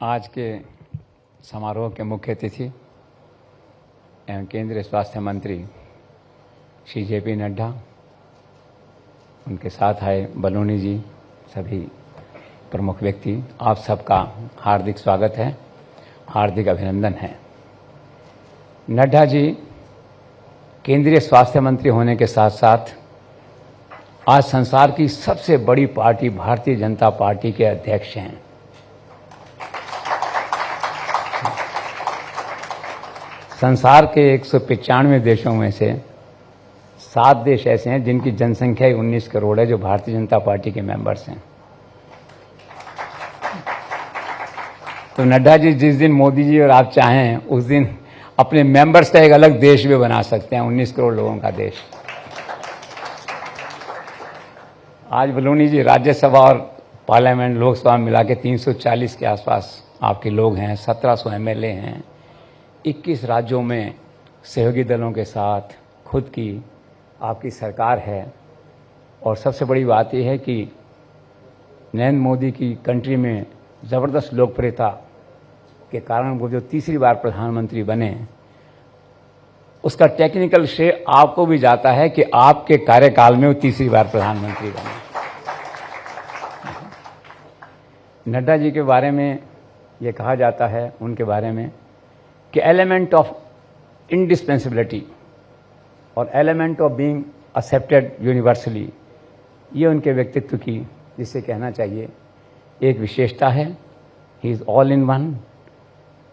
आज के समारोह के मुख्य अतिथि एवं केंद्रीय स्वास्थ्य मंत्री श्री जे.पी. नड्डा, उनके साथ आए बलूनी जी, सभी प्रमुख व्यक्ति, आप सबका हार्दिक स्वागत है, हार्दिक अभिनंदन है। नड्डा जी केंद्रीय स्वास्थ्य मंत्री होने के साथ साथ आज संसार की सबसे बड़ी पार्टी भारतीय जनता पार्टी के अध्यक्ष हैं। संसार के 195 देशों में से 7 देश ऐसे हैं जिनकी जनसंख्या 19 करोड़ है, जो भारतीय जनता पार्टी के मेंबर्स हैं। तो नड्डा जी, जिस दिन मोदी जी और आप चाहें उस दिन अपने मेंबर्स का एक अलग देश भी बना सकते हैं, 19 करोड़ लोगों का देश। आज बलूनी जी, राज्यसभा और पार्लियामेंट लोकसभा मिला के 340 के आसपास आपके लोग हैं, 1700 एमएलए हैं, 21 राज्यों में सहयोगी दलों के साथ खुद की आपकी सरकार है। और सबसे बड़ी बात यह है कि नरेंद्र मोदी की कंट्री में ज़बरदस्त लोकप्रियता के कारण वो जो तीसरी बार प्रधानमंत्री बने, उसका टेक्निकल श्रेय आपको भी जाता है कि आपके कार्यकाल में वो तीसरी बार प्रधानमंत्री बने। नड्डा जी के बारे में ये कहा जाता है, उनके बारे में, कि एलिमेंट ऑफ इंडिस्पेंसिबिलिटी और element of being accepted universally, ये उनके व्यक्तित्व की, जिसे कहना चाहिए, एक विशेषता है। He is all in one.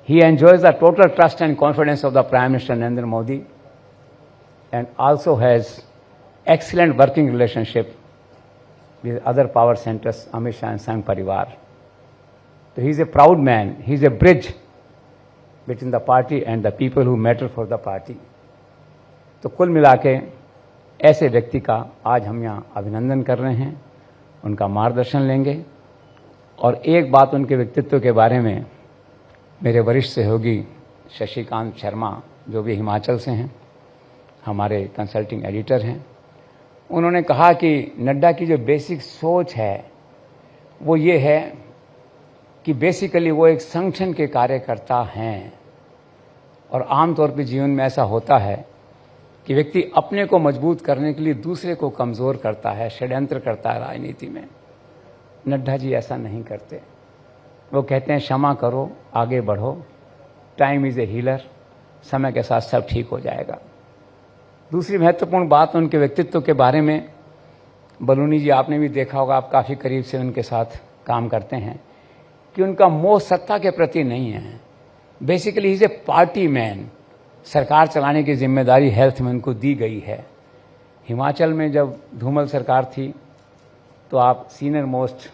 He enjoys the total trust and confidence of the prime minister Narendra Modi and also has excellent working relationship with other power centres, Amit Shah and संघ परिवार। तो he is a proud man, he is a bridge between the party and the people who matter for the party। तो कुल मिला के ऐसे व्यक्ति का आज हम यहाँ अभिनंदन कर रहे हैं, उनका मार्गदर्शन लेंगे। और एक बात उनके व्यक्तित्व के बारे में मेरे वरिष्ठ सहयोगी शशिकांत शर्मा, जो भी हिमाचल से हैं, हमारे कंसल्टिंग एडिटर हैं, उन्होंने कहा कि नड्डा की जो बेसिक सोच है वो ये है कि बेसिकली वो एक संगठन के कार्यकर्ता हैं। और आमतौर पर जीवन में ऐसा होता है कि व्यक्ति अपने को मजबूत करने के लिए दूसरे को कमज़ोर करता है, षड्यंत्र करता है राजनीति में। नड्डा जी ऐसा नहीं करते। वो कहते हैं क्षमा करो, आगे बढ़ो, टाइम इज़ ए हीलर, समय के साथ सब ठीक हो जाएगा। दूसरी महत्वपूर्ण बात उनके व्यक्तित्व के बारे में, बलूनी जी आपने भी देखा होगा, आप काफ़ी करीब से उनके साथ काम करते हैं, कि उनका मोह सत्ता के प्रति नहीं है। Basically is a party man. सरकार चलाने की जिम्मेदारी हेल्थ में उनको दी गई है। हिमाचल में जब धूमल सरकार थी तो आप सीनियर मोस्ट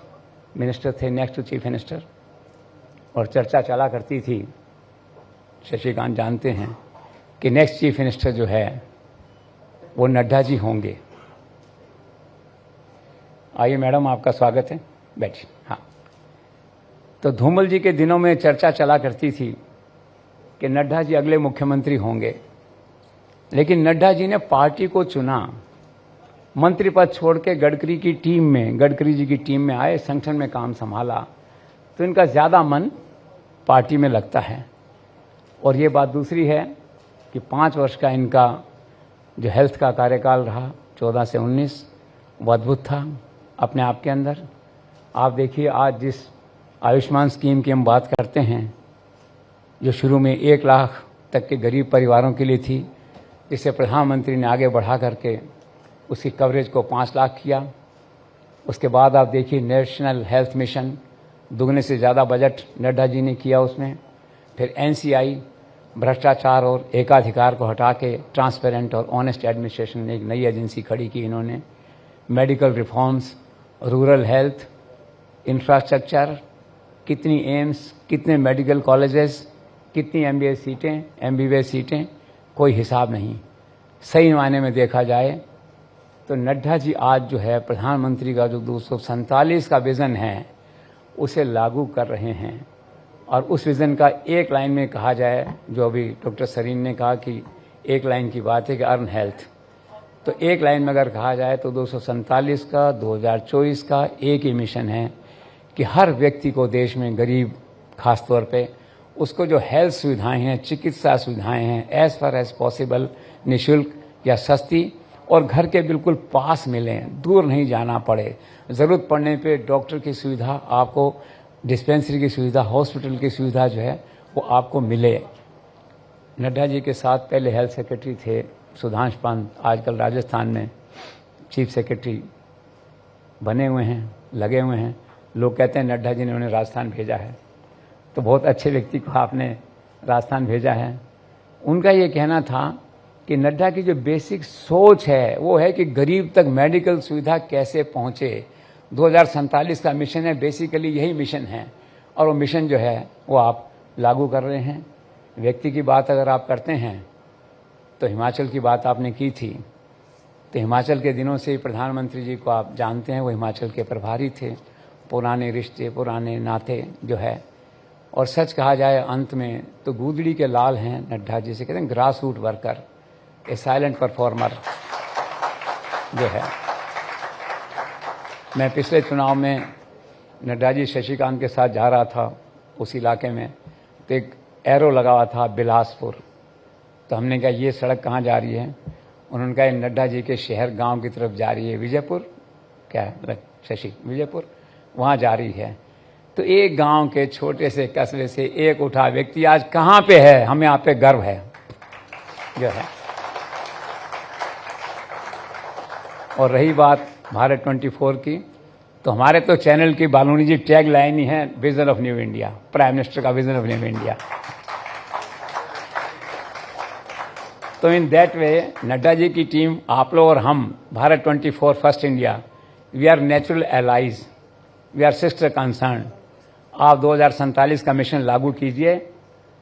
मिनिस्टर थे, नेक्स्ट टू चीफ मिनिस्टर, और चर्चा चला करती थी, शशिकांत जानते हैं, कि नेक्स्ट चीफ मिनिस्टर जो है वो नड्डा जी होंगे। आइए मैडम, आपका स्वागत है, बैठिए। हाँ, तो धूमल जी के दिनों में चर्चा चला करती थी कि नड्डा जी अगले मुख्यमंत्री होंगे, लेकिन नड्डा जी ने पार्टी को चुना, मंत्री पद छोड़ के गडकरी जी की टीम में आए, संगठन में काम संभाला, तो इनका ज़्यादा मन पार्टी में लगता है। और ये बात दूसरी है कि 5 वर्ष का इनका जो हेल्थ का कार्यकाल रहा, 14 से 19, वो अद्भुत था अपने आप के अंदर। आप देखिए, आज जिस आयुष्मान स्कीम की हम बात करते हैं, जो शुरू में 1 लाख तक के गरीब परिवारों के लिए थी, जिसे प्रधानमंत्री ने आगे बढ़ा करके उसकी कवरेज को 5 लाख किया। उसके बाद आप देखिए नेशनल हेल्थ मिशन, दुगने से ज़्यादा बजट नड्डा जी ने किया उसमें। फिर NCI, भ्रष्टाचार और एकाधिकार को हटा के ट्रांसपेरेंट और ऑनेस्ट एडमिनिस्ट्रेशन, एक नई एजेंसी खड़ी की इन्होंने। Medical reforms, rural health, infrastructure, कितनी एम्स, कितने मेडिकल कॉलेजेस, कितनी MBBS सीटें, कोई हिसाब नहीं। सही मायने में देखा जाए तो नड्डा जी आज जो है प्रधानमंत्री का जो 247 का विज़न है उसे लागू कर रहे हैं। और उस विज़न का एक लाइन में कहा जाए, जो अभी डॉक्टर सरीन ने कहा कि एक लाइन की बात है कि अर्न हेल्थ, तो एक लाइन में अगर कहा जाए तो 247 का 2024 का एक ही मिशन है कि हर व्यक्ति को देश में, गरीब खास तौर पे उसको जो हेल्थ सुविधाएं हैं, चिकित्सा सुविधाएं हैं, एज फार एज पॉसिबल निःशुल्क या सस्ती और घर के बिल्कुल पास मिलें, दूर नहीं जाना पड़े। ज़रूरत पड़ने पे डॉक्टर की सुविधा आपको, डिस्पेंसरी की सुविधा, हॉस्पिटल की सुविधा जो है वो आपको मिले। नड्डा जी के साथ पहले हेल्थ सेक्रेटरी थे सुधांश पंत, आजकल राजस्थान में चीफ सेक्रेटरी बने हुए हैं, लगे हुए हैं। लोग कहते हैं नड्डा जी ने उन्हें राजस्थान भेजा है, तो बहुत अच्छे व्यक्ति को आपने राजस्थान भेजा है। उनका ये कहना था कि नड्डा की जो बेसिक सोच है वो है कि गरीब तक मेडिकल सुविधा कैसे पहुंचे। 2047 का मिशन है, बेसिकली यही मिशन है और वो मिशन जो है वो आप लागू कर रहे हैं। व्यक्ति की बात अगर आप करते हैं तो हिमाचल की बात आपने की थी, तो हिमाचल के दिनों से प्रधानमंत्री जी को आप जानते हैं, वो हिमाचल के प्रभारी थे। पुराने रिश्ते, पुराने नाते जो है, और सच कहा जाए अंत में तो गूदड़ी के लाल हैं नड्डा जी, से कहते हैं ग्रास रूट वर्कर, ए साइलेंट परफॉर्मर जो है। मैं पिछले चुनाव में नड्डा जी शशिकांत के साथ जा रहा था उस इलाके में, तो एक एरो लगा हुआ था बिलासपुर। तो हमने कहा ये सड़क कहाँ जा रही है? उन्होंने कहा नड्डा जी के शहर गांव की तरफ जा रही है, विजयपुर क्या है शशि, विजयपुर वहाँ जा रही है। तो एक गांव के छोटे से कस्बे से एक उठा व्यक्ति आज कहाँ पे है, हमें आप पे गर्व है जो है। और रही बात भारत 24 की, तो हमारे तो चैनल की बालूनी जी टैग लाइन ही है vision of new India, prime minister का विजन ऑफ न्यू इंडिया। तो in that way Nadda ji की टीम, आप लोग और हम, Bharat 24 first India, we are natural allies, we are sister concern. आप 2047 का मिशन लागू कीजिए,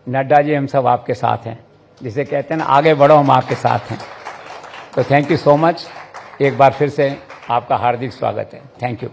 नड्डा जी हम सब आपके साथ हैं, जिसे कहते हैं ना आगे बढ़ो हम आपके साथ हैं। तो थैंक यू सो मच, एक बार फिर से आपका हार्दिक स्वागत है। Thank you.